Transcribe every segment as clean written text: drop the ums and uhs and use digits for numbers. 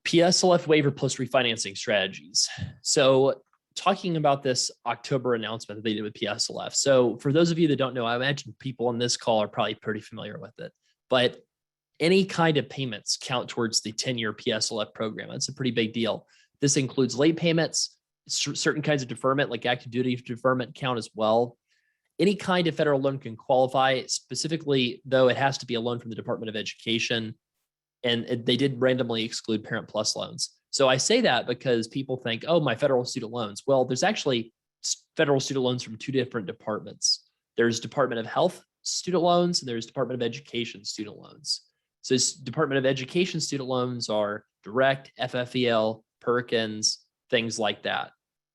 PSLF waiver plus refinancing strategies. So talking about this October announcement that they did with PSLF. So for those of you that don't know, I imagine people on this call are probably pretty familiar with it, but any kind of payments count towards the 10-year PSLF program. That's a pretty big deal. This includes late payments, certain kinds of deferment like active duty deferment count as well. Any kind of federal loan can qualify, specifically though it has to be a loan from the Department of Education. And they did randomly exclude Parent Plus loans. So I say that because people think, oh, my federal student loans. Well, there's actually federal student loans from two different departments. There's Department of Health student loans and there's Department of Education student loans. So this Department of Education student loans are direct, FFEL, Perkins, things like that.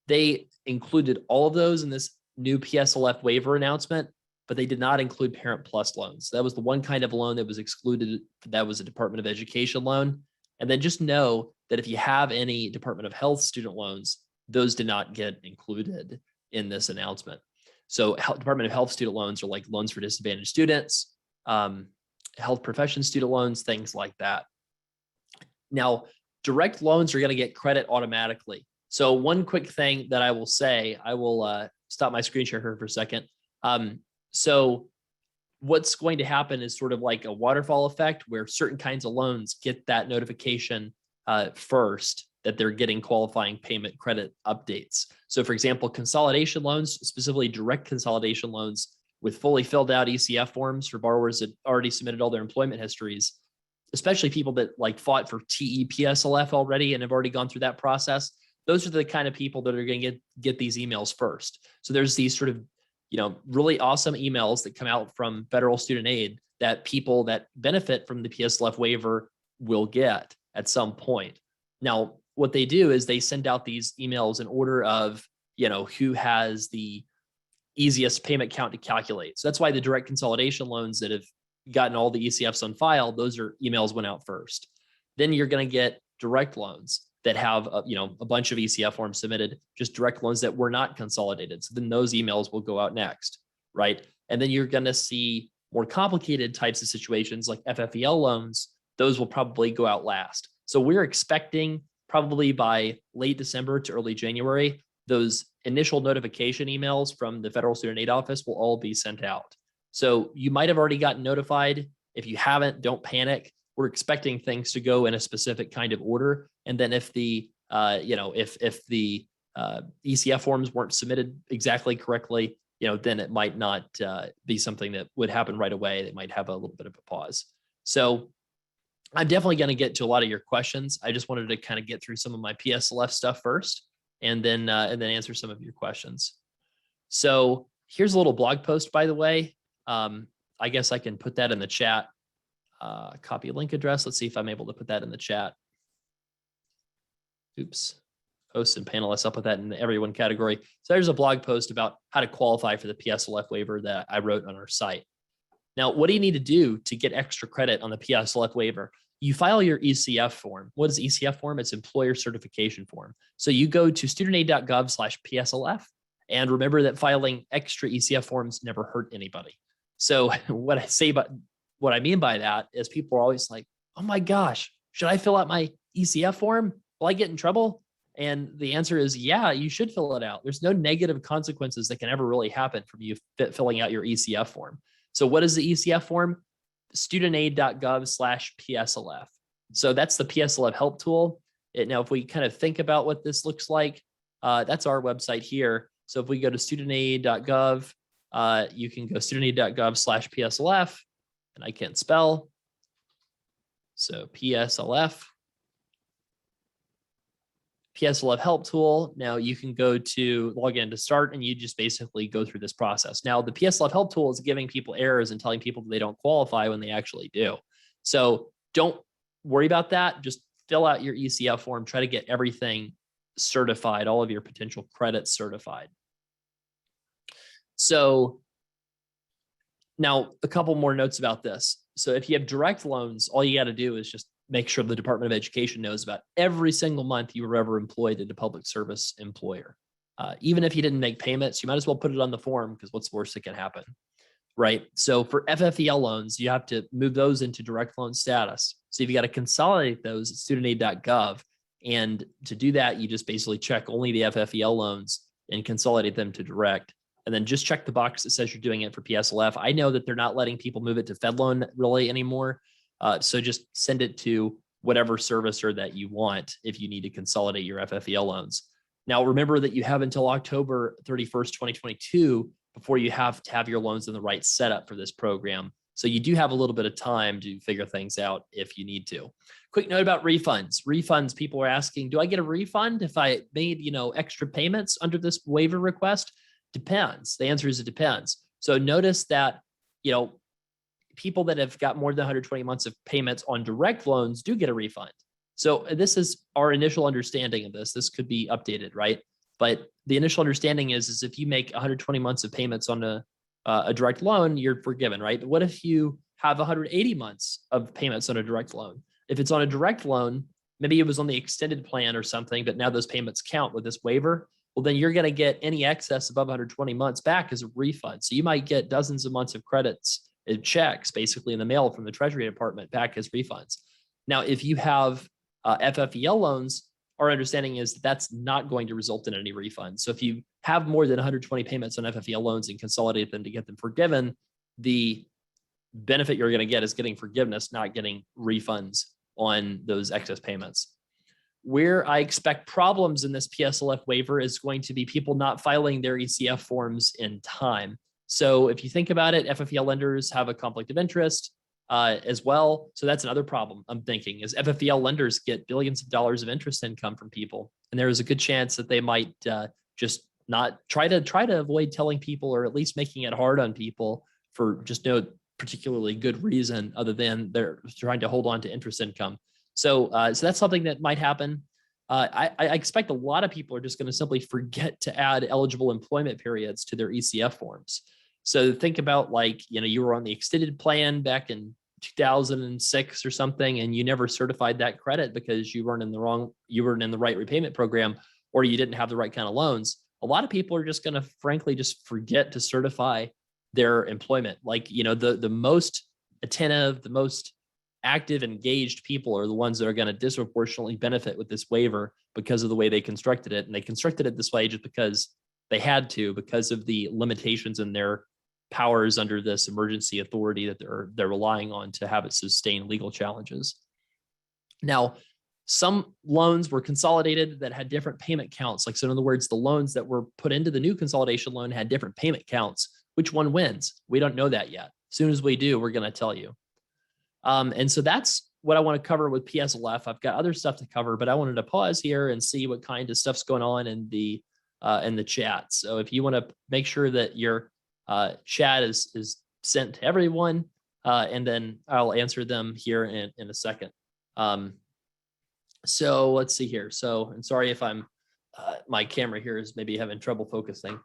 They included all of those in this new PSLF waiver announcement, but they did not include Parent Plus loans. That was the one kind of loan that was excluded. That was a Department of Education loan. And then just know that if you have any Department of Health student loans, those did not get included in this announcement. So Department of Health student loans are like loans for disadvantaged students, health profession student loans, things like that. Now, direct loans are going to get credit automatically. So one quick thing that I will say, I will stop my screen share here for a second. So what's going to happen is sort of like a waterfall effect where certain kinds of loans get that notification first that they're getting qualifying payment credit updates. So for example, consolidation loans, specifically direct consolidation loans with fully filled out ECF forms for borrowers that already submitted all their employment histories, especially people that like fought for PSLF already and have already gone through that process. Those are the kind of people that are going to get these emails first. So there's these sort of really awesome emails that come out from federal student aid that people that benefit from the PSLF waiver will get at some point. Now, what they do is they send out these emails in order of, who has the easiest payment count to calculate. So that's why the direct consolidation loans that have gotten all the ECFs on file, those are emails went out first. Then you're going to get direct loans that have a bunch of ECF forms submitted, just direct loans that were not consolidated. So then those emails will go out next, right? And then you're going to see more complicated types of situations like FFEL loans. Those will probably go out last. So we're expecting probably by late December to early January, those initial notification emails from the Federal Student Aid Office will all be sent out. So you might have already gotten notified. If you haven't, don't panic. We're expecting things to go in a specific kind of order. And then if the, if the ECF forms weren't submitted exactly correctly, then it might not be something that would happen right away. They might have a little bit of a pause. So I'm definitely going to get to a lot of your questions. I just wanted to kind of get through some of my PSLF stuff first, and then answer some of your questions. So here's a little blog post, by the way. I guess I can put that in the chat. Copy a link address. Let's see if I'm able to put that in the chat. Oops. Hosts and panelists, I'll put that in the everyone category. So there's a blog post about how to qualify for the PSLF waiver that I wrote on our site. Now, what do you need to do to get extra credit on the PSLF waiver? You file your ECF form. What is ECF form? It's employer certification form. So you go to studentaid.gov/PSLF, and remember that filing extra ECF forms never hurt anybody. So what I mean by that is people are always like, oh my gosh, should I fill out my ECF form? Will I get in trouble? And the answer is, yeah, you should fill it out. There's no negative consequences that can ever really happen from you filling out your ECF form. So what is the ECF form? studentaid.gov/PSLF. So that's the PSLF help tool. Now, if we kind of think about what this looks like, that's our website here. So if we go to studentaid.gov, you can go studentaid.gov/PSLF, and I can't spell. So PSLF help tool. Now you can go to log in to start, and you just basically go through this process. Now the PSLF help tool is giving people errors and telling people that they don't qualify when they actually do. So don't worry about that. Just fill out your ECF form, try to get everything certified, all of your potential credits certified. So now a couple more notes about this. So if you have direct loans, all you got to do is just make sure the Department of Education knows about every single month you were ever employed at a public service employer. Even if you didn't make payments, you might as well put it on the form, because what's the worst that can happen? right? So for FFEL loans, you have to move those into direct loan status. So you've got to consolidate those at studentaid.gov. And to do that, you just basically check only the FFEL loans and consolidate them to direct. And then just check the box that says you're doing it for PSLF. I know that they're not letting people move it to Fed loan really anymore. So just send it to whatever servicer that you want if you need to consolidate your FFEL loans. Now, remember that you have until October 31st, 2022 before you have to have your loans in the right setup for this program. So you do have a little bit of time to figure things out if you need to. Quick note about refunds. Refunds, people are asking, do I get a refund if I made, extra payments under this waiver request? Depends. The answer is it depends. So notice that, people that have got more than 120 months of payments on direct loans do get a refund. So this is our initial understanding of this. This could be updated, right? But the initial understanding is if you make 120 months of payments on a direct loan, you're forgiven, right? But what if you have 180 months of payments on a direct loan? If it's on a direct loan, maybe it was on the extended plan or something, but now those payments count with this waiver. Well, then you're going to get any excess above 120 months back as a refund. So you might get dozens of months of credits and checks basically in the mail from the Treasury Department back as refunds. Now, if you have FFEL loans, our understanding is that's not going to result in any refunds. So if you have more than 120 payments on FFEL loans and consolidate them to get them forgiven, the benefit you're going to get is getting forgiveness, not getting refunds on those excess payments. Where I expect problems in this PSLF waiver is going to be people not filing their ECF forms in time. So if you think about it, FFEL lenders have a conflict of interest as well. So that's another problem I'm thinking is FFEL lenders get billions of dollars of interest income from people. And there is a good chance that they might just not try to avoid telling people or at least making it hard on people for just no particularly good reason other than they're trying to hold on to interest income. So that's something that might happen. I expect a lot of people are just going to simply forget to add eligible employment periods to their ECF forms. So think about you were on the extended plan back in 2006 or something, and you never certified that credit because you weren't in the right repayment program, or you didn't have the right kind of loans. A lot of people are just going to frankly just forget to certify their employment. The most attentive, the most active, engaged people are the ones that are going to disproportionately benefit with this waiver because of the way they constructed it. And they constructed it this way just because they had to, because of the limitations in their powers under this emergency authority that they're relying on to have it sustain legal challenges. Now, some loans were consolidated that had different payment counts. So in other words, the loans that were put into the new consolidation loan had different payment counts. Which one wins? We don't know that yet. As soon as we do, we're going to tell you. And so that's what I want to cover with PSLF. I've got other stuff to cover, but I wanted to pause here and see what kind of stuff's going on in the chat. So if you want to make sure that your chat is sent to everyone, and then I'll answer them here in a second. So let's see here. So, and sorry if I'm my camera here is maybe having trouble focusing.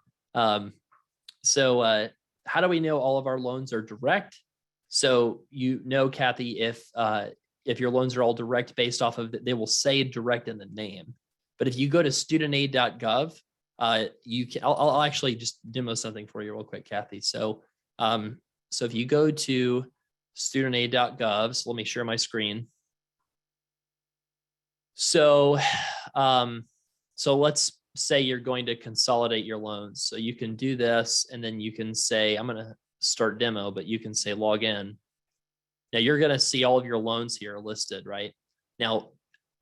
So how do we know all of our loans are direct? So Kathy, if your loans are all direct based off of they will say direct in the name. But if you go to studentaid.gov, you can. I'll actually just demo something for you real quick, Kathy. So if you go to studentaid.gov, so let me share my screen. So let's say you're going to consolidate your loans. So you can do this, and then you can say, I'm going to start demo, but you can say log in. Now you're going to see all of your loans here listed, right? Now,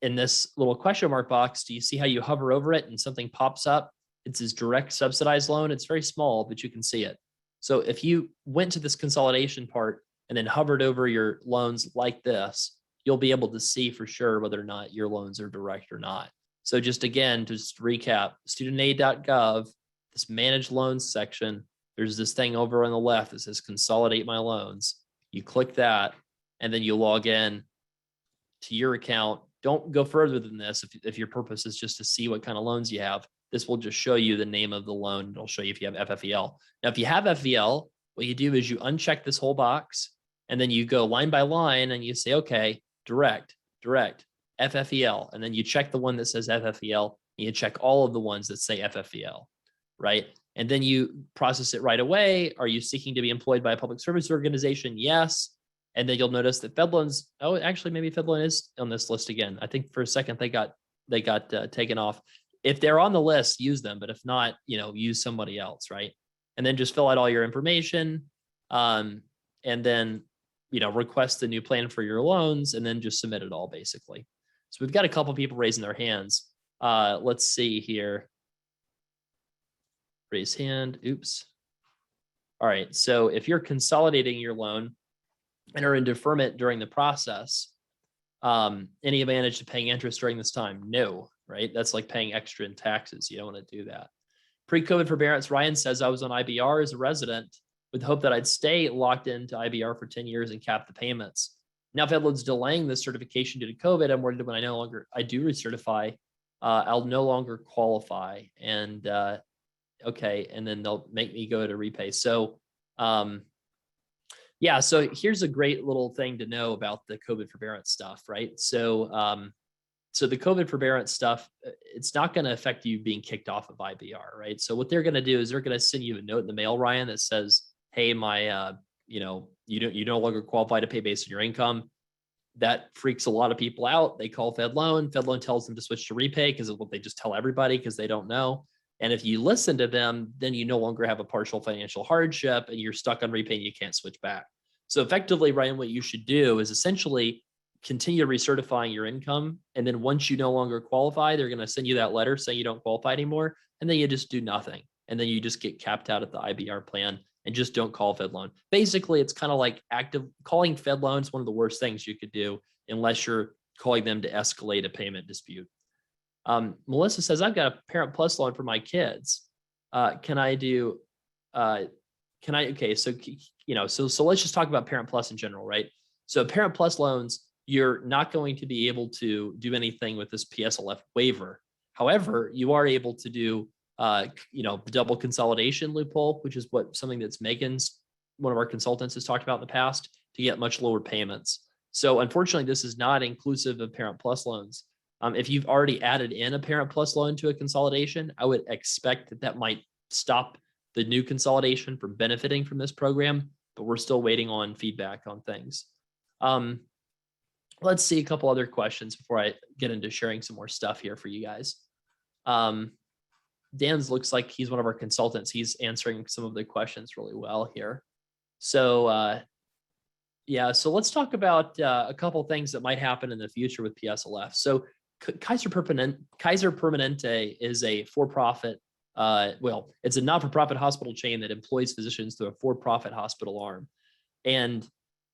in this little question mark box, do you see how you hover over it and something pops up? It says direct subsidized loan. It's very small, but you can see it. So if you went to this consolidation part and then hovered over your loans like this, you'll be able to see for sure whether or not your loans are direct or not. So just again, to just recap, studentaid.gov, this manage loans section, there's this thing over on the left that says consolidate my loans. You click that, and then you log in to your account. Don't go further than this if your purpose is just to see what kind of loans you have. This will just show you the name of the loan. It'll show you if you have FFEL. Now, if you have FFEL, what you do is you uncheck this whole box, and then you go line by line, and you say, okay, direct, FFEL. And then you check the one that says FFEL, and you check all of the ones that say FFEL, right? and then you process it right away. Are you seeking to be employed by a public service organization? Yes. And then you'll notice that Fed loans, oh, actually, maybe Fed loan is on this list again. I think for a second they got taken off. If they're on the list, use them. But if not, use somebody else, right? And then just fill out all your information, and then request the new plan for your loans, and then just submit it all basically. So we've got a couple people raising their hands. Let's see here. Raise hand. Oops. All right. So if you're consolidating your loan and are in deferment during the process, any advantage to paying interest during this time? No, right? That's like paying extra in taxes. You don't want to do that. Pre-COVID forbearance, Ryan says, I was on IBR as a resident with the hope that I'd stay locked into IBR for 10 years and cap the payments. Now, Fed loan's delaying this certification due to COVID. I'm worried that when I do recertify, I'll no longer qualify. And okay, and then they'll make me go to repay. So yeah, so here's a great little thing to know about the COVID forbearance stuff, right? So so the COVID forbearance stuff, it's not going to affect you being kicked off of IBR, right? So what they're going to do is they're going to send you a note in the mail, Ryan, that says, hey, you no longer qualify to pay based on your income. That freaks a lot of people out. They call Fed loan. Fed loan tells them to switch to repay because of what they just tell everybody because they don't know. And if you listen to them, then you no longer have a partial financial hardship and you're stuck on repay and you can't switch back. So effectively, Ryan, what you should do is essentially continue recertifying your income. And then once you no longer qualify, they're going to send you that letter saying you don't qualify anymore. And then you just do nothing. And then you just get capped out at the IBR plan and just don't call Fed loan. Basically, it's kind of like calling Fed loan is one of the worst things you could do unless you're calling them to escalate a payment dispute. Melissa says, I've got a Parent Plus loan for my kids. Okay, so, so let's just talk about Parent Plus in general, right? So Parent Plus loans, you're not going to be able to do anything with this PSLF waiver. However, you are able to do, the double consolidation loophole, which is something that's Megan's, one of our consultants, has talked about in the past to get much lower payments. So unfortunately, this is not inclusive of Parent Plus loans. If you've already added in a Parent Plus loan to a consolidation, I would expect that might stop the new consolidation from benefiting from this program, but we're still waiting on feedback on things. Let's see a couple other questions before I get into sharing some more stuff here for you guys. Dan's looks like he's one of our consultants. He's answering some of the questions really well here. So yeah, so let's talk about a couple things that might happen in the future with PSLF. So Kaiser Permanente is a for-profit, it's a not-for-profit hospital chain that employs physicians through a for-profit hospital arm. And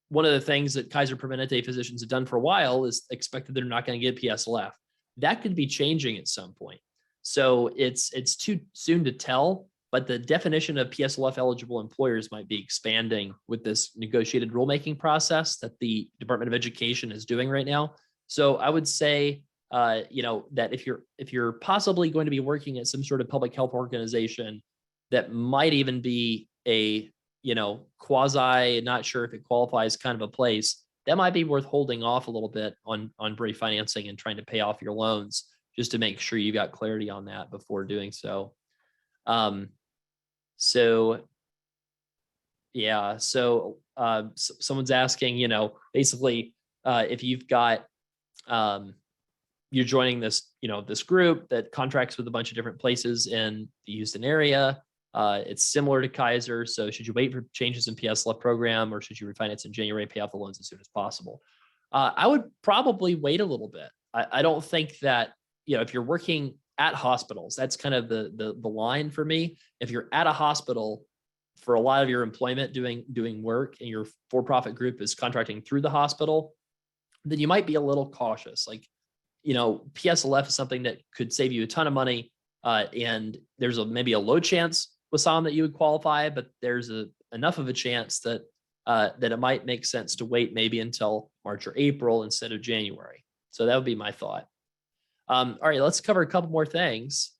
one of the things that Kaiser Permanente physicians have done for a while is expected they're not going to get PSLF. That could be changing at some point. So it's too soon to tell, but the definition of PSLF eligible employers might be expanding with this negotiated rulemaking process that the Department of Education is doing right now. So I would say, that if you're possibly going to be working at some sort of public health organization that might even be a, quasi, not sure if it qualifies kind of a place, that might be worth holding off a little bit on refinancing and trying to pay off your loans just to make sure you got clarity on that before doing so. So yeah, so someone's asking, basically, if you've got, you're joining this, this group that contracts with a bunch of different places in the Houston area. It's similar to Kaiser. So should you wait for changes in PSLF program or should you refinance in January, pay off the loans as soon as possible? I would probably wait a little bit. I don't think that, if you're working at hospitals, that's kind of the line for me. If you're at a hospital for a lot of your employment doing work and your for-profit group is contracting through the hospital, then you might be a little cautious. Like, PSLF is something that could save you a ton of money. And there's maybe a low chance with some that you would qualify, but there's enough of a chance that it might make sense to wait maybe until March or April instead of January. So that would be my thought. All right, let's cover a couple more things.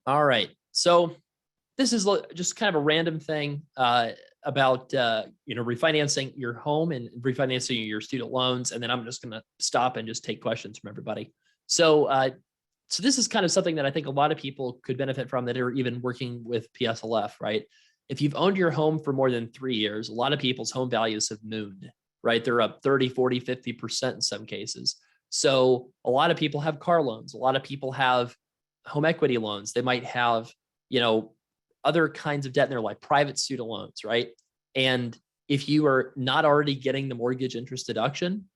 All right, so this is just kind of a random thing about refinancing your home and refinancing your student loans, and then I'm just going to stop and just take questions from everybody. So this is kind of something that I think a lot of people could benefit from that are even working with PSLF, right? If you've owned your home for more than 3 years, a lot of people's home values have mooned, right? They're up 30, 40, 50% in some cases. So a lot of people have car loans. A lot of people have home equity loans. They might have, other kinds of debt in their life, private student loans, right? And if you are not already getting the mortgage interest deduction,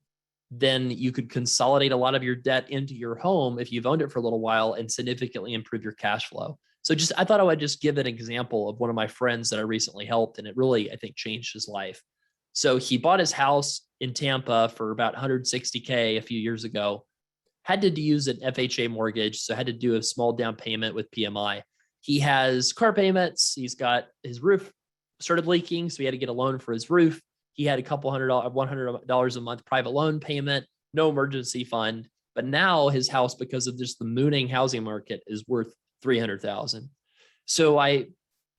then you could consolidate a lot of your debt into your home if you've owned it for a little while and significantly improve your cash flow. So I thought I would just give an example of one of my friends that I recently helped, and it really, I think, changed his life. So he bought his house in Tampa for about $160K a few years ago, had to use an FHA mortgage, so had to do a small down payment with PMI. He has car payments. He's got his roof started leaking, so he had to get a loan for his roof. He had a couple $100 a month private loan payment, no emergency fund. But now his house, because of just the mooning housing market, is worth $300,000. So I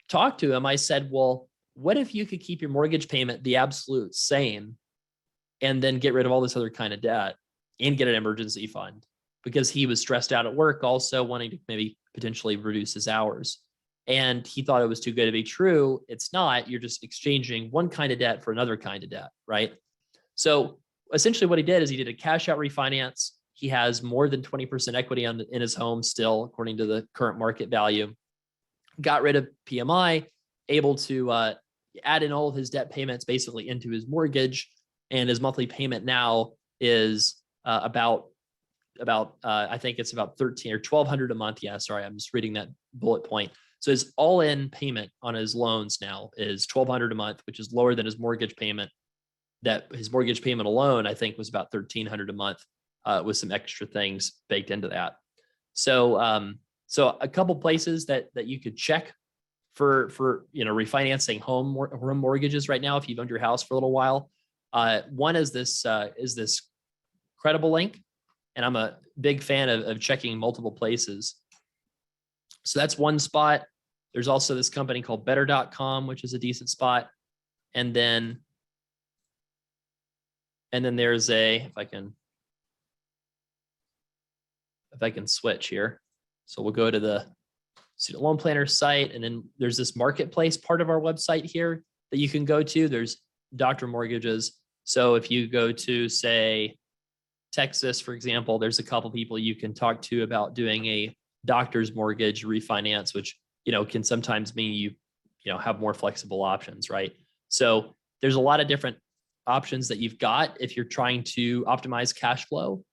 talked to him. I said, well, what if you could keep your mortgage payment the absolute same and then get rid of all this other kind of debt and get an emergency fund? Because he was stressed out at work, also wanting to maybe potentially reduce his hours. And he thought it was too good to be true. It's not. You're just exchanging one kind of debt for another kind of debt, right? So essentially what he did is he did a cash out refinance. He has more than 20% equity in his home still, according to the current market value. Got rid of PMI, able to add in all of his debt payments basically into his mortgage. And his monthly payment now is about I think it's about 13 or 1,200 a month. Yeah, sorry, I'm just reading that bullet point. So his all-in payment on his loans now is $1,200 a month, which is lower than his mortgage payment. That his mortgage payment alone, I think, was about $1,300 a month, with some extra things baked into that. So, so a couple places that you could check for refinancing home mortgages right now if you've owned your house for a little while. One is this Credible link, and I'm a big fan of checking multiple places. So that's one spot. There's also this company called better.com, which is a decent spot. And then there's if I can switch here. So we'll go to the student loan planner site, and then there's this marketplace part of our website here that you can go to. There's doctor mortgages. So if you go to, say, Texas, for example, there's a couple people you can talk to about doing a doctor's mortgage refinance, which can sometimes mean you have more flexible options, right? So there's a lot of different options that you've got if you're trying to optimize cash flow.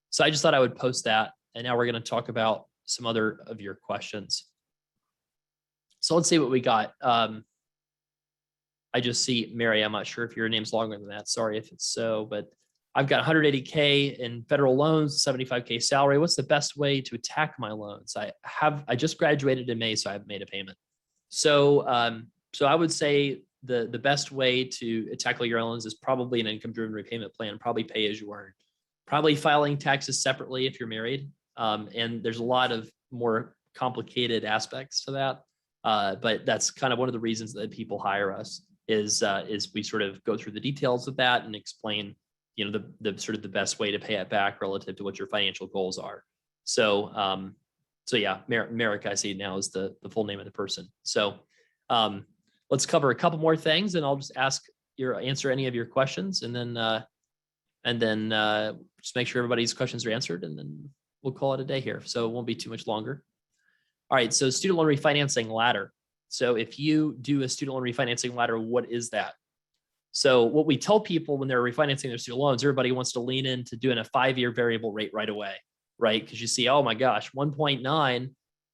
So I just thought I would post that, and now we're going to talk about some other of your questions. So let's see what we got. I just see Mary. I'm not sure if your name's longer than that. Sorry if it's so, but I've got 180K in federal loans, 75K salary. What's the best way to attack my loans? I just graduated in May, so I haven't made a payment. So I would say the best way to tackle your loans is probably an income-driven repayment plan, probably pay as you earn, probably filing taxes separately if you're married. And there's a lot of more complicated aspects to that. But that's kind of one of the reasons that people hire us is we sort of go through the details of that and explain the sort of the best way to pay it back relative to what your financial goals are. So yeah, Merrick, I see now is the full name of the person. So let's cover a couple more things, and I'll just answer any of your questions, and then just make sure everybody's questions are answered, and then we'll call it a day here. So it won't be too much longer. All right. So student loan refinancing ladder. So if you do a student loan refinancing ladder, what is that? So what we tell people when they're refinancing their student loans, everybody wants to lean into doing a 5-year variable rate right away, right? Because you see, oh my gosh, 1.9,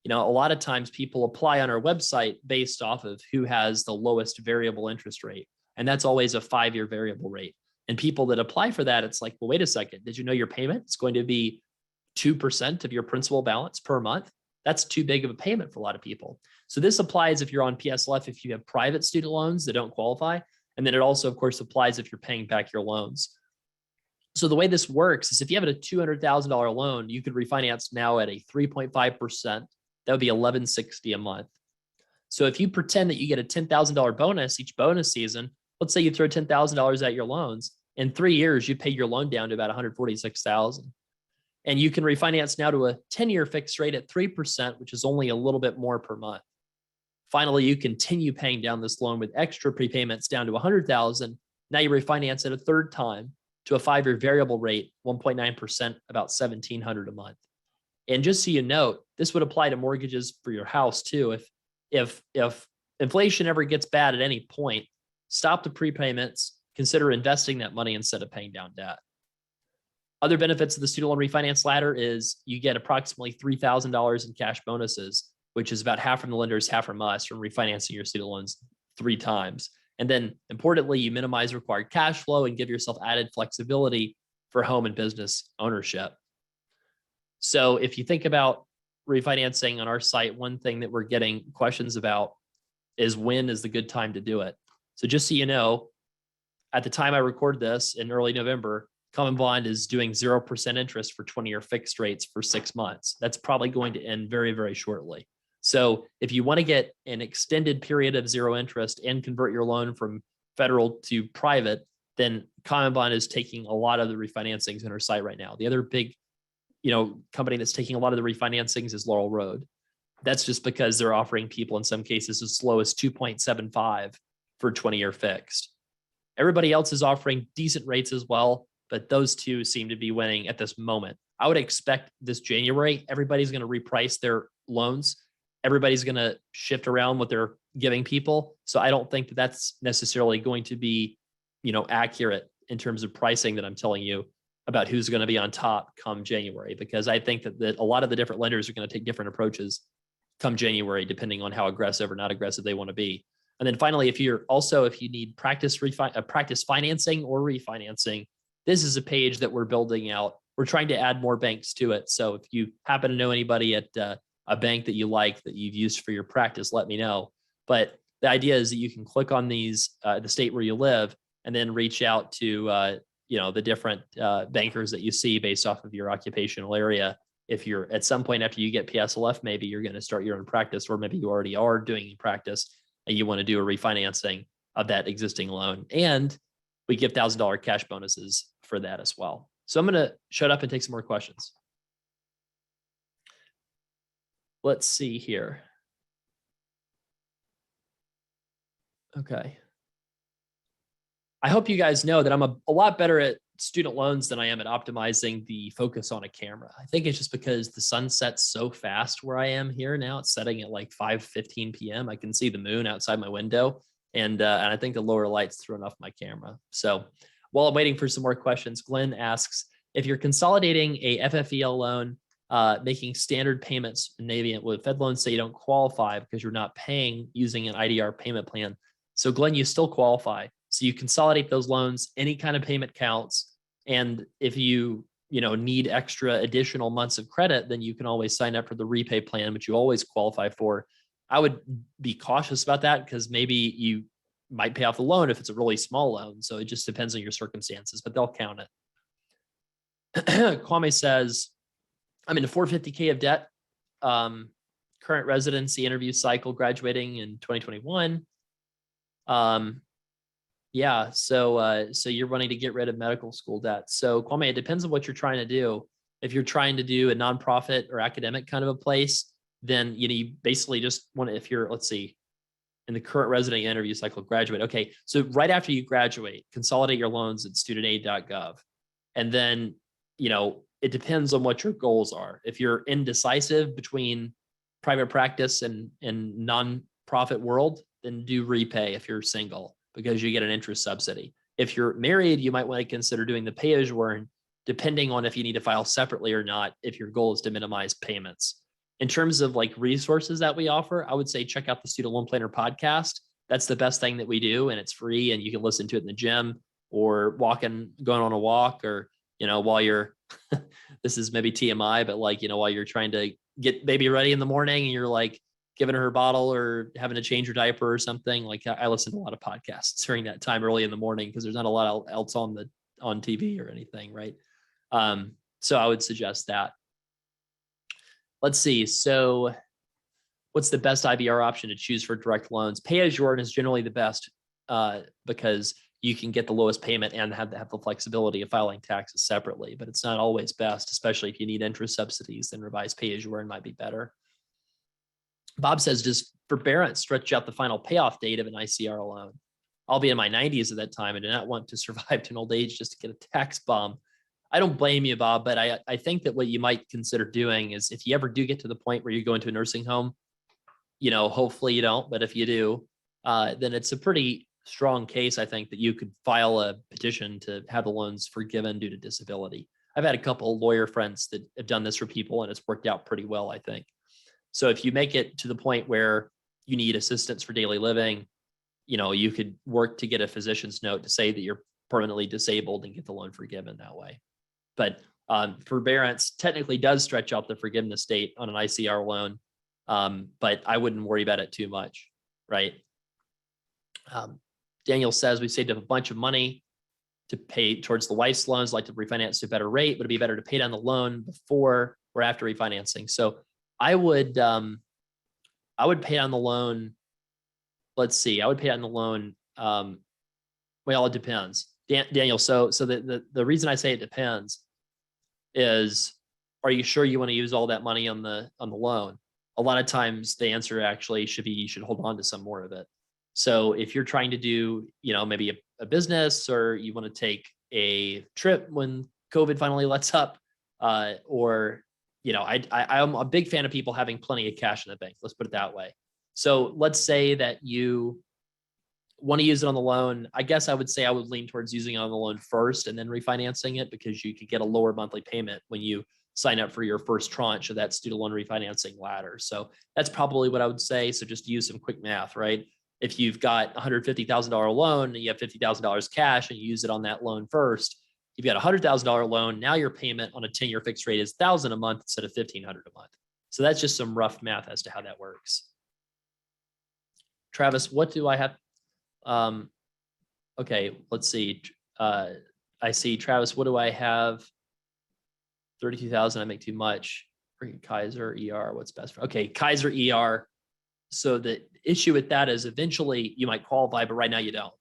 a lot of times people apply on our website based off of who has the lowest variable interest rate. And that's always a 5-year variable rate. And people that apply for that, it's like, well, wait a second. Did you know your payment is going to be 2% of your principal balance per month? That's too big of a payment for a lot of people. So this applies if you're on PSLF, if you have private student loans that don't qualify. And then it also, of course, applies if you're paying back your loans. So the way this works is if you have a $200,000 loan, you could refinance now at a 3.5%. That would be $1,160 a month. So if you pretend that you get a $10,000 bonus each bonus season, let's say you throw $10,000 at your loans, in 3 years, you pay your loan down to about $146,000. And you can refinance now to a 10-year fixed rate at 3%, which is only a little bit more per month. Finally, you continue paying down this loan with extra prepayments down to $100,000. Now you refinance it a third time to a 5-year variable rate, 1.9%, about $1,700 a month. And just so you note, this would apply to mortgages for your house too. If inflation ever gets bad at any point, stop the prepayments, consider investing that money instead of paying down debt. Other benefits of the student loan refinance ladder is you get approximately $3,000 in cash bonuses, which is about half from the lenders, half from us, from refinancing your student loans 3 times. And then importantly, you minimize required cash flow and give yourself added flexibility for home and business ownership. So if you think about refinancing on our site, one thing that we're getting questions about is when is the good time to do it. So just so you know, at the time I record this in early November, Common Bond is doing 0% interest for 20-year fixed rates for 6 months. That's probably going to end very, very shortly. So if you want to get an extended period of 0 interest and convert your loan from federal to private, then Common Bond is taking a lot of the refinancings in our site right now. The other big, company that's taking a lot of the refinancings is Laurel Road. That's just because they're offering people in some cases as low as 2.75 for 20-year fixed. Everybody else is offering decent rates as well, but those two seem to be winning at this moment. I would expect this January, everybody's going to reprice their loans. Everybody's going to shift around what they're giving people. So I don't think that that's necessarily going to be, accurate in terms of pricing that I'm telling you about who's going to be on top come January, because I think that a lot of the different lenders are going to take different approaches come January, depending on how aggressive or not aggressive they want to be. And then finally, if you need practice financing or refinancing, this is a page that we're building out. We're trying to add more banks to it. So if you happen to know anybody at a bank that you like that you've used for your practice, let me know. But the idea is that you can click on these, the state where you live, and then reach out to the different bankers that you see based off of your occupational area. If you're at some point after you get PSLF, maybe you're going to start your own practice, or maybe you already are doing practice and you want to do a refinancing of that existing loan. And we give $1,000 cash bonuses for that as well. So I'm going to shut up and take some more questions. Let's see here. Okay. I hope you guys know that I'm a lot better at student loans than I am at optimizing the focus on a camera. I think it's just because the sun sets so fast where I am here now. It's setting at like 5:15 p.m. I can see the moon outside my window, and I think the lower light's thrown off my camera. So while I'm waiting for some more questions, Glenn asks, if you're consolidating a FFEL loan, making standard payments, maybe with Fed loans say you don't qualify because you're not paying using an IDR payment plan. So Glenn, you still qualify. So you consolidate those loans, any kind of payment counts. And if you need extra additional months of credit, then you can always sign up for the repay plan, which you always qualify for. I would be cautious about that because maybe you might pay off the loan if it's a really small loan. So it just depends on your circumstances, but they'll count it. Kwame says, I'm in a $450K of debt, current residency interview cycle, graduating in 2021. Yeah, so you're wanting to get rid of medical school debt. So Kwame, it depends on what you're trying to do. If you're trying to do a nonprofit or academic kind of a place, then you basically just want to, if you're, let's see, in the current resident interview cycle, graduate. Okay, so right after you graduate, consolidate your loans at studentaid.gov. And then, it depends on what your goals are. If you're indecisive between private practice and nonprofit world, then do repay if you're single, because you get an interest subsidy. If you're married, you might want to consider doing the pay-as-you-earn, depending on if you need to file separately or not, if your goal is to minimize payments. In terms of like resources that we offer, I would say check out the Student Loan Planner podcast. That's the best thing that we do, and it's free, and you can listen to it in the gym or going on a walk, or, while you're, this is maybe TMI, but while you're trying to get baby ready in the morning and you're like giving her a bottle or having to change her diaper or something. I listen to a lot of podcasts during that time early in the morning because there's not a lot else on TV or anything, right? So I would suggest that. Let's see. So what's the best IBR option to choose for direct loans? Pay as you earn is generally the best because you can get the lowest payment and have the flexibility of filing taxes separately, but it's not always best, especially if you need interest subsidies, then revised pay-as-you-earn might be better. Bob says, does forbearance stretch out the final payoff date of an ICR loan? I'll be in my 90s at that time and do not want to survive to an old age just to get a tax bomb. I don't blame you, Bob, but I think that what you might consider doing is if you ever do get to the point where you go into a nursing home, hopefully you don't, but if you do, then it's a pretty strong case, I think, that you could file a petition to have the loans forgiven due to disability. I've had a couple of lawyer friends that have done this for people and it's worked out pretty well, I think. So if you make it to the point where you need assistance for daily living, you could work to get a physician's note to say that you're permanently disabled and get the loan forgiven that way. But forbearance technically does stretch out the forgiveness date on an ICR loan, but I wouldn't worry about it too much, right? Daniel says, we saved up a bunch of money to pay towards the wife's loans, like to refinance to a better rate, but it'd be better to pay down the loan before or after refinancing. So I would pay down the loan. Let's see, I would pay down the loan. Well, it depends, Daniel. So the reason I say it depends is, are you sure you want to use all that money on the loan? A lot of times the answer actually should be, you should hold on to some more of it. So if you're trying to do, maybe a business, or you want to take a trip when COVID finally lets up, or, I'm a big fan of people having plenty of cash in the bank. Let's put it that way. So let's say that you want to use it on the loan. I guess I would say I would lean towards using it on the loan first and then refinancing it, because you could get a lower monthly payment when you sign up for your first tranche of that student loan refinancing ladder. So that's probably what I would say. So just use some quick math, right? If you've got $150,000 loan and you have $50,000 cash and you use it on that loan first, you've got a $100,000 loan. Now your payment on a 10-year fixed rate is $1,000 a month instead of $1,500 a month. So that's just some rough math as to how that works. Travis, what do I have? Okay, let's see. I see, Travis, what do I have? 32,000, I make too much. Kaiser, ER, what's best for? Okay, Kaiser, ER. So the issue with that is eventually you might qualify, but right now you don't,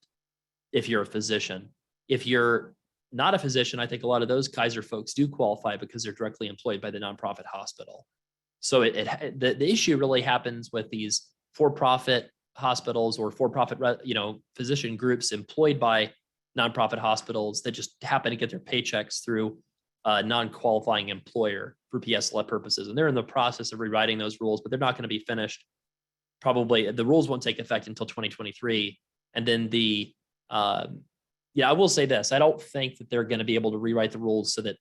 if you're a physician. If you're not a physician, I think a lot of those Kaiser folks do qualify because they're directly employed by the nonprofit hospital. So the issue really happens with these for-profit hospitals or for-profit, physician groups employed by nonprofit hospitals that just happen to get their paychecks through a non-qualifying employer for PSLF purposes. And they're in the process of rewriting those rules, but they're not going to be finished. Probably the rules won't take effect until 2023. And then I will say this, I don't think that they're going to be able to rewrite the rules so that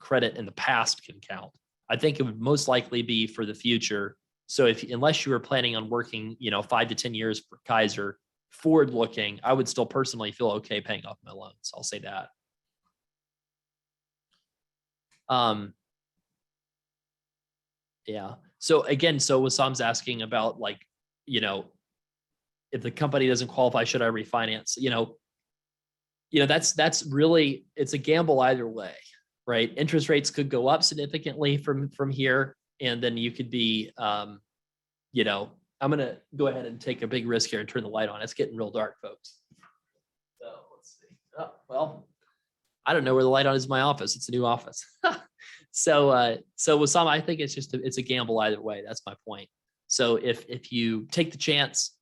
credit in the past can count. I think it would most likely be for the future. So unless you were planning on working, 5 to 10 years for Kaiser, forward looking, I would still personally feel okay paying off my loans. I'll say that. Yeah. So again, Wassam's asking about if the company doesn't qualify, should I refinance? That's really, it's a gamble either way, right? Interest rates could go up significantly from here. And then you could be, I'm going to go ahead and take a big risk here and turn the light on. It's getting real dark, folks. So let's see. Oh, well, I don't know where the light on is in my office. It's a new office. So Wassam, I think it's a gamble either way. That's my point. So if you take the chance,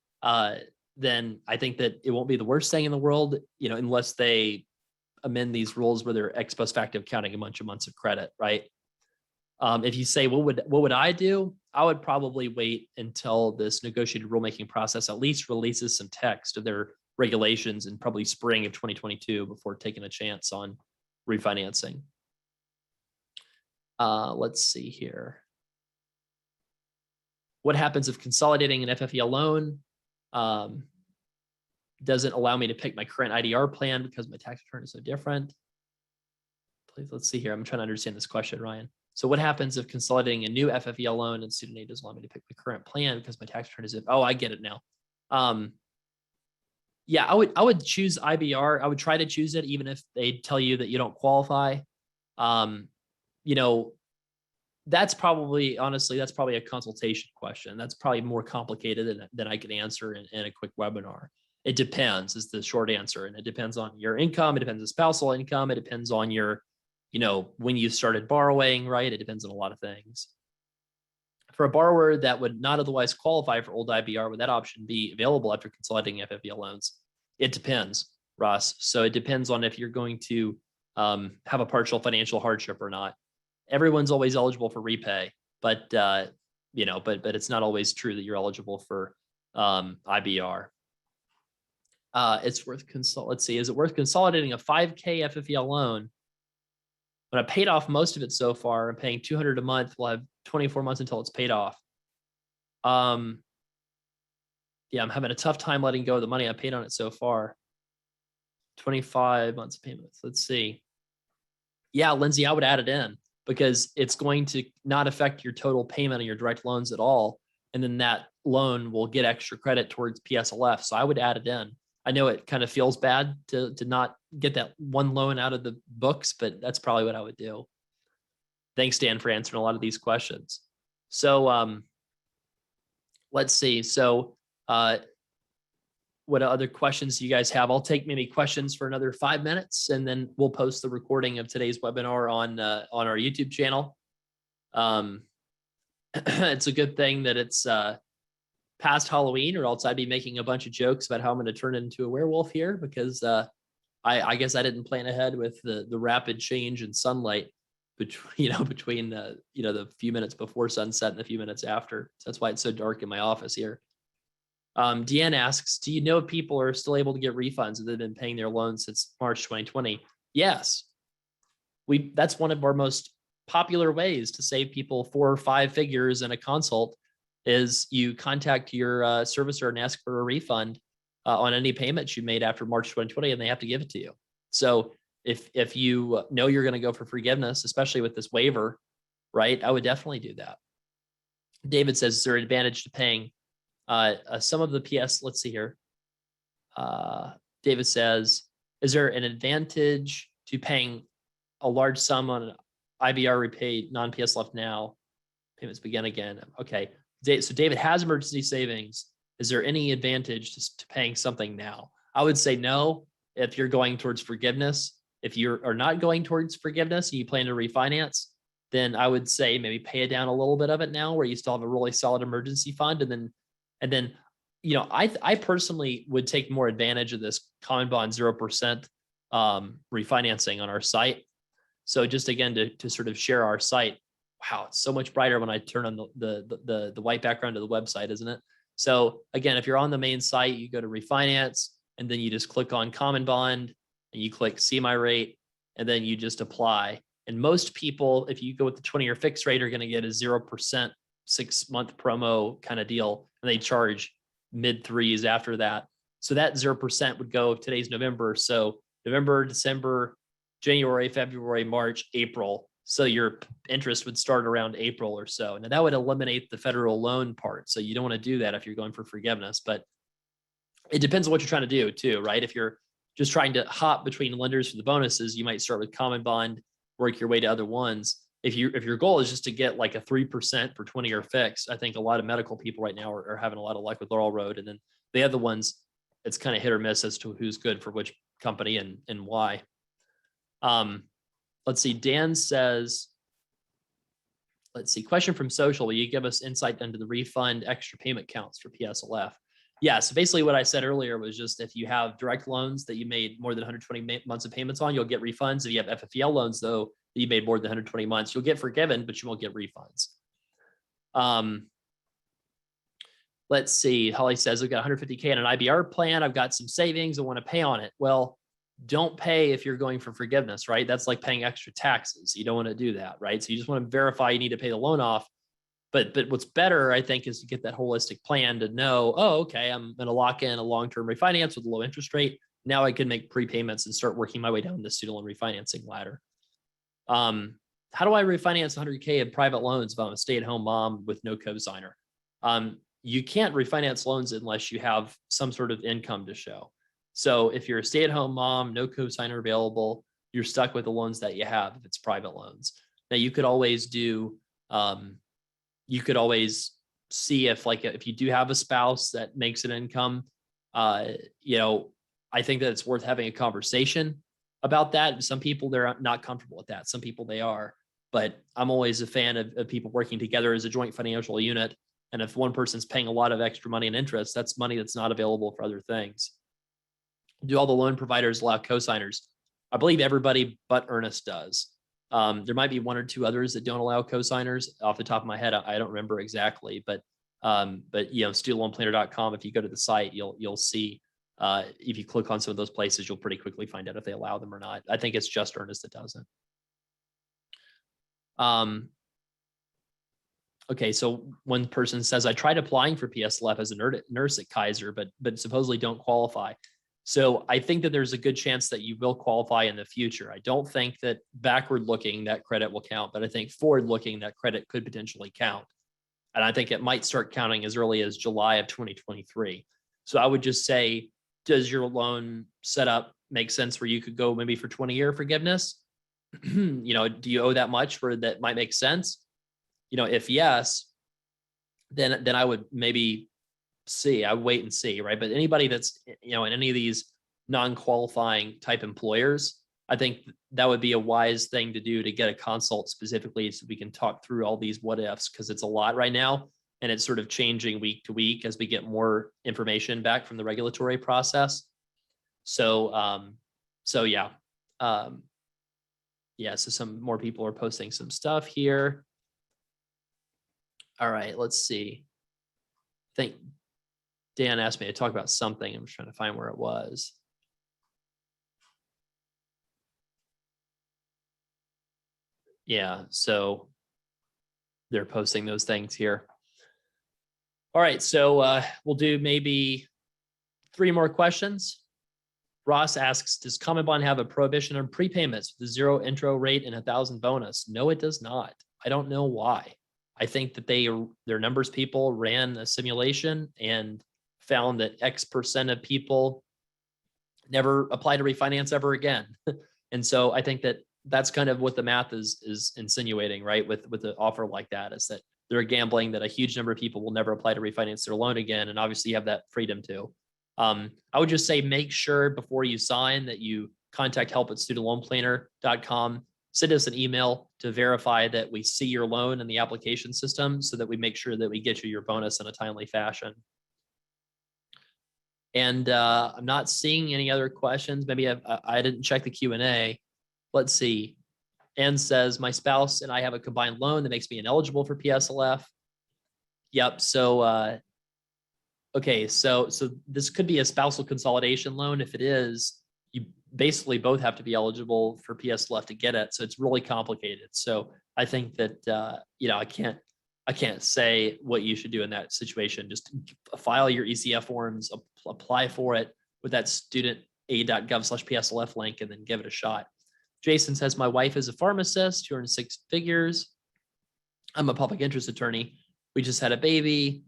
then I think that it won't be the worst thing in the world, unless they amend these rules where they're ex post facto counting a bunch of months of credit, right? If you say, what would I do? I would probably wait until this negotiated rulemaking process at least releases some text of their regulations in probably spring of 2022 before taking a chance on refinancing. Let's see here. What happens if consolidating an FFEL loan doesn't allow me to pick my current IDR plan because my tax return is so different? Please, let's see here. I'm trying to understand this question, Ryan. So what happens if consolidating a new FFEL loan and student aid doesn't allow me to pick my current plan because my tax return is, oh, I get it now. Yeah, I would choose IBR. I would try to choose it even if they tell you that you don't qualify. That's probably, honestly, that's probably a consultation question. That's probably more complicated than I could answer in a quick webinar. It depends is the short answer. And it depends on your income. It depends on spousal income. It depends on your, when you started borrowing, right? It depends on a lot of things. For a borrower that would not otherwise qualify for old IBR, would that option be available after consolidating FFEL loans? It depends, Ross. So it depends on if you're going to have a partial financial hardship or not. Everyone's always eligible for repay, but but it's not always true that you're eligible for IBR. It's worth let's see, is it worth consolidating a 5K FFEL loan? When I paid off most of it so far, I'm paying $200 a month. We'll have 24 months until it's paid off. Yeah, I'm having a tough time letting go of the money I paid on it so far. 25 months of payments. Let's see. Yeah, Lindsay, I would add it in because it's going to not affect your total payment on your direct loans at all. And then that loan will get extra credit towards PSLF. So I would add it in. I know it kind of feels bad to not get that one loan out of the books, but that's probably what I would do. Thanks, Dan, for answering a lot of these questions. So let's see. So what other questions do you guys have? I'll take maybe questions for another 5 minutes, and then we'll post the recording of today's webinar on our YouTube channel. It's a good thing that it's past Halloween, or else I'd be making a bunch of jokes about how I'm going to turn into a werewolf here, because I guess I didn't plan ahead with the rapid change in sunlight between the few minutes before sunset and the few minutes after. So that's why it's so dark in my office here. Deanne asks, do you know if people are still able to get refunds if they've been paying their loans since March 2020? Yes. That's one of our most popular ways to save people 4 or 5 figures in a consult is you contact your servicer and ask for a refund on any payments you made after March 2020, and they have to give it to you. So if you know you're going to go for forgiveness, especially with this waiver, right, I would definitely do that. David says, is there an advantage to paying some of the PS? Let's see here. David says, is there an advantage to paying a large sum on an IBR repaid non-PSLF now? Payments begin again. Okay. So David has emergency savings. Is there any advantage to paying something now? I would say no if you're going towards forgiveness. If you are not going towards forgiveness and you plan to refinance, then I would say maybe pay it down a little bit of it now where you still have a really solid emergency fund. And then I personally would take more advantage of this common bond 0% refinancing on our site. So just again, to sort of share our site. Wow, it's so much brighter when I turn on the white background of the website, isn't it? So again, if you're on the main site, you go to refinance, and then you just click on common bond, and you click see my rate, and then you just apply. And most people, if you go with the 20-year fixed rate, are going to get a 0% 6-month promo kind of deal, and they charge mid-3s after that. So that 0% would go, today's November. So November, December, January, February, March, April. So your interest would start around April or so. Now that would eliminate the federal loan part. So you don't want to do that if you're going for forgiveness, but it depends on what you're trying to do too, right? If you're just trying to hop between lenders for the bonuses, you might start with common bond, work your way to other ones. If your goal is just to get like a 3% for 20-year fix, I think a lot of medical people right now are having a lot of luck with Laurel Road. And then the other ones, it's kind of hit or miss as to who's good for which company and why. Let's see, Dan says, let's see, question from social. Will you give us insight into the refund extra payment counts for PSLF? Yeah, so basically what I said earlier was just if you have direct loans that you made more than 120 months of payments on, you'll get refunds. If you have FFEL loans, though, that you made more than 120 months, you'll get forgiven, but you won't get refunds. Let's see, Holly says, I've got 150K in an IBR plan. I've got some savings. I want to pay on it. Well, don't pay if you're going for forgiveness, right? That's like paying extra taxes. You don't want to do that, right? So you just want to verify you need to pay the loan off. But what's better, I think, is to get that holistic plan to know, oh, okay, I'm going to lock in a long-term refinance with a low interest rate. Now I can make prepayments and start working my way down the student loan refinancing ladder. How do I refinance 100K in private loans if I'm a stay-at-home mom with no cosigner? You can't refinance loans unless you have some sort of income to show. So if you're a stay-at-home mom, no cosigner available, you're stuck with the loans that you have if it's private loans. Now you could always do, you could always see if you do have a spouse that makes an income, You know, I think that it's worth having a conversation about that. Some people, they're not comfortable with that. Some people they are, but I'm always a fan of people working together as a joint financial unit. And if one person's paying a lot of extra money and interest, that's money that's not available for other things. Do all the loan providers allow cosigners? I believe everybody but Earnest does. There might be one or two others that don't allow cosigners. Off the top of my head, I don't remember exactly, but you know, studentloanplanner.com, if you go to the site, you'll see, if you click on some of those places, you'll pretty quickly find out if they allow them or not. I think it's just Earnest that doesn't. Okay, so one person says, I tried applying for PSLF as a nurse at Kaiser, but supposedly don't qualify. So I think that there's a good chance that you will qualify in the future. I don't think that backward looking that credit will count, but I think forward looking that credit could potentially count. And I think it might start counting as early as July of 2023. So I would just say, does your loan setup make sense where you could go maybe for 20-year forgiveness? You know, do you owe that much for that might make sense? You know, if yes, then I would maybe see, I wait and see, right? But anybody that's, you know, in any of these non-qualifying type employers, I think that would be a wise thing to do, to get a consult specifically so we can talk through all these what ifs, because it's a lot right now and it's sort of changing week to week as we get more information back from the regulatory process. So, yeah. Yeah, so some more people are posting some stuff here. All right, let's see. I think Dan asked me to talk about something. I'm just trying to find where it was. Yeah, so they're posting those things here. All right, so we'll do maybe 3 more questions. Ross asks, does Common Bond have a prohibition on prepayments with a 0 intro rate and 1,000 bonus? No, it does not. I don't know why. I think that their numbers people ran a simulation and found that X% of people never apply to refinance ever again. And so I think that that's kind of what the math is insinuating, right? With the offer like that, is that they're gambling that a huge number of people will never apply to refinance their loan again. And obviously you have that freedom to. I would just say, make sure before you sign that you contact help@studentloanplanner.com. Send us an email to verify that we see your loan in the application system so that we make sure that we get you your bonus in a timely fashion. And I'm not seeing any other questions. Maybe I didn't check the Q&A. Let's see. Ann says, my spouse and I have a combined loan that makes me ineligible for PSLF. Yep. So, okay. So this could be a spousal consolidation loan. If it is, you basically both have to be eligible for PSLF to get it. So it's really complicated. So I think that, you know, I can't say what you should do in that situation. Just file your ECF forms, apply for it with that studentaid.gov/PSLF link, and then give it a shot. Jason says, my wife is a pharmacist, 206 figures. I'm a public interest attorney. We just had a baby.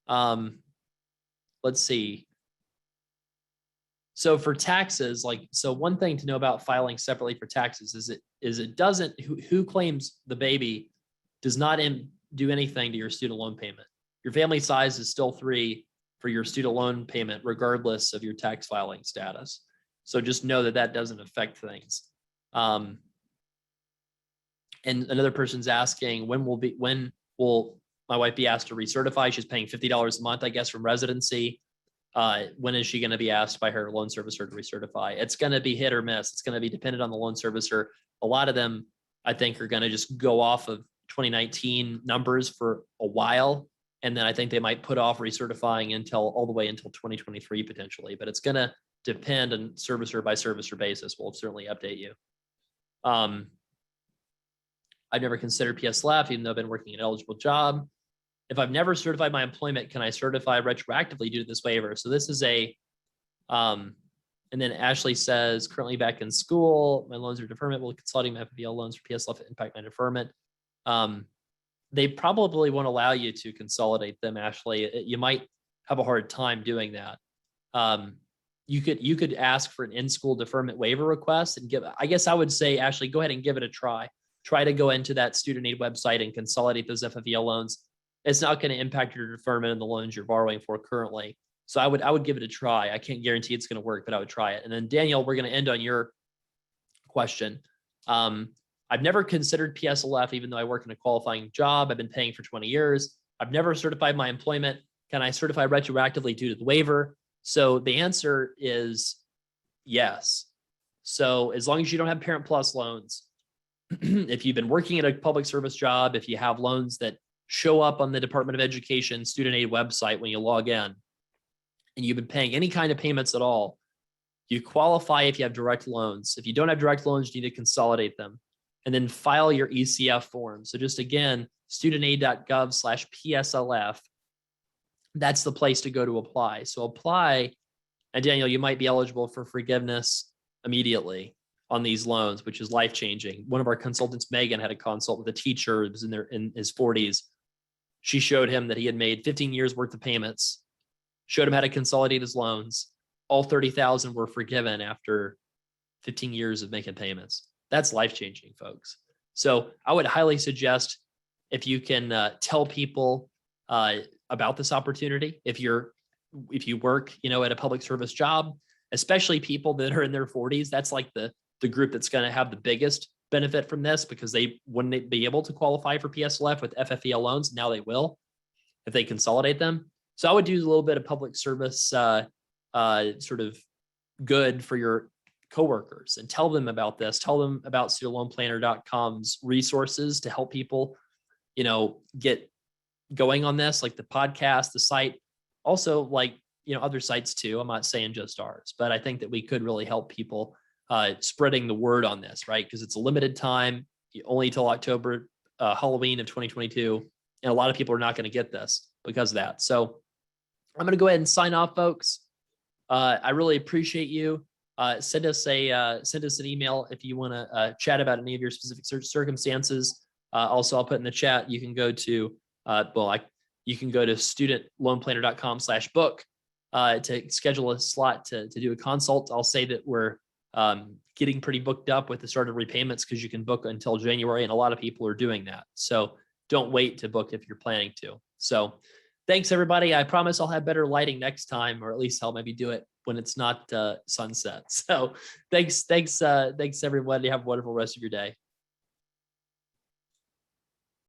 Let's see. So for taxes, so one thing to know about filing separately for taxes is it doesn't, who claims the baby does not do anything to your student loan payment. Your family size is still 3 for your student loan payment, regardless of your tax filing status. So just know that that doesn't affect things. And another person's asking, when will my wife be asked to recertify? She's paying $50 a month, I guess, from residency. When is she going to be asked by her loan servicer to recertify? It's going to be hit or miss. It's going to be dependent on the loan servicer. A lot of them, I think, are going to just go off of 2019 numbers for a while. And then I think they might put off recertifying all the way until 2023 potentially, but it's going to depend on servicer by servicer basis. We'll certainly update you. I've never considered PSLF, even though I've been working an eligible job. If I've never certified my employment, can I certify retroactively due to this waiver? So this is and then Ashley says, currently back in school, my loans are deferment. Will consolidating my FPL loans for PSLF impact my deferment? They probably won't allow you to consolidate them, Ashley. You might have a hard time doing that. You could ask for an in-school deferment waiver request and I guess I would say, Ashley, go ahead and give it a try. Try to go into that student aid website and consolidate those FFEL loans. It's not going to impact your deferment and the loans you're borrowing for currently. So I would give it a try. I can't guarantee it's going to work, but I would try it. And then Daniel, we're going to end on your question. I've never considered PSLF, even though I work in a qualifying job. I've been paying for 20 years. I've never certified my employment. Can I certify retroactively due to the waiver? So the answer is yes. So as long as you don't have Parent Plus loans, if you've been working at a public service job, if you have loans that show up on the Department of Education student aid website when you log in, and you've been paying any kind of payments at all, you qualify if you have direct loans. If you don't have direct loans, you need to consolidate them and then file your ECF form. So just again, studentaid.gov/PSLF, that's the place to go to apply. So apply, and Daniel, you might be eligible for forgiveness immediately on these loans, which is life-changing. One of our consultants, Megan, had a consult with a teacher who was in his 40s. She showed him that he had made 15 years worth of payments, showed him how to consolidate his loans. All 30,000 were forgiven after 15 years of making payments. That's life-changing, folks. So I would highly suggest if you can tell people about this opportunity, if you work, at a public service job, especially people that are in their 40s, that's like the group that's going to have the biggest benefit from this, because they wouldn't be able to qualify for PSLF with FFEL loans. Now they will if they consolidate them. So I would do a little bit of public service sort of good for your coworkers and tell them about this. Tell them about studentloanplanner.com's resources to help people, get going on this, like the podcast, the site, also like, other sites too. I'm not saying just ours, but I think that we could really help people spreading the word on this, right? Because it's a limited time, only till October, Halloween of 2022. And a lot of people are not going to get this because of that. So I'm going to go ahead and sign off, folks. I really appreciate you. Send us an email if you want to chat about any of your specific circumstances. Also, I'll put in the chat. You can go to you can go to studentloanplanner.com/book to schedule a slot to do a consult. I'll say that we're getting pretty booked up with the start of repayments because you can book until January, and a lot of people are doing that. So don't wait to book if you're planning to. So thanks, everybody. I promise I'll have better lighting next time, or at least I'll maybe do it when it's not sunset. So thanks, everybody. Have a wonderful rest of your day.